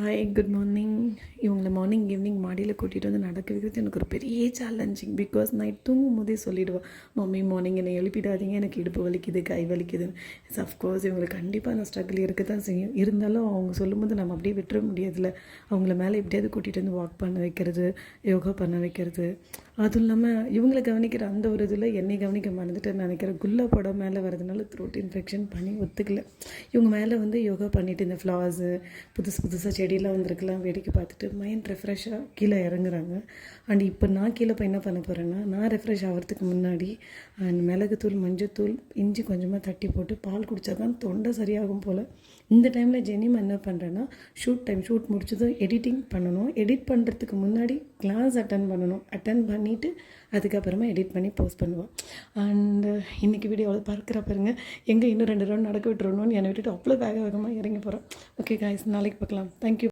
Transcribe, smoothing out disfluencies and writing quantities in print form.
Hi good morning. இவங்கள morning evening மாடியில் கூட்டிகிட்டு வந்து நடக்க வைக்கிறது எனக்கு ஒரு பெரிய சேலஞ்சிங். பிகாஸ் நைட் தூங்கும் போதே சொல்லிவிடுவேன், மம்மி மார்னிங் என்னை எழுப்பிடாதீங்க, எனக்கு இடுப்பு வலிக்குது, கை வலிக்குதுன்னு. அஃப்கோர்ஸ் இவங்களுக்கு கண்டிப்பாக அந்த ஸ்ட்ரகிள் இருக்க தான் செய்யும். இருந்தாலும் அவங்க சொல்லும்போது நம்ம அப்படியே விட்டுற முடியாதுல்ல. அவங்கள மேலே எப்படியாவது கூட்டிகிட்டு வந்து வாக் பண்ண வைக்கிறது, யோகா பண்ண வைக்கிறது. அதுவும் இல்லாமல் இவங்களை கவனிக்கிற அந்த ஒரு இதில் என்னை கவனிக்க மறந்துட்டேன்னு நினைக்கிறேன். குல்லா படம் மேலே வரதுனால த்ரோட் இன்ஃபெக்ஷன் பண்ணி ஒத்துக்கல. இவங்க மேலே வந்து யோகா பண்ணிவிட்டு இந்த ஃப்ளார்ஸு புதுசாக செடியெல்லாம் வந்திருக்கலாம் வேடிக்கை பார்த்துட்டு மைண்ட் ரெஃப்ரெஷ்ஷாக கீழே இறங்குறாங்க. அண்ட் இப்போ நான் கீழே போய் என்ன பண்ண போகிறேன்னா, நான் ரெஃப்ரெஷ் ஆகிறதுக்கு முன்னாடி அண்ட் மிளகுத்தூள், மஞ்சத்தூள், இஞ்சி கொஞ்சமாக தட்டி போட்டு பால் குடித்தா தான் தொண்டை சரியாகும் போல். இந்த டைமில் ஜெனிமா என்ன பண்ணுறேன்னா, ஷூட் முடிச்சதும் எடிட்டிங் பண்ணணும். எடிட் பண்ணுறதுக்கு முன்னாடி கிளாஸ் அட்டன் பண்ணணும். அட்டன் பண்ணிவிட்டு அதுக்கப்புறமா எடிட் பண்ணி போஸ்ட் பண்ணுவோம். அண்டு இன்றைக்கி வீடியோவில் பார்க்குற பாருங்க, எங்கே இன்னும் 2 ரவுண்ட் நடக்க விட்டுறணும்னு என்னை விட்டுட்டு அவ்வளோ வேகமாக இறங்கி போகிறோம். ஓகே காய்ஸ், நாளைக்கு பார்க்கலாம். தேங்க்யூ.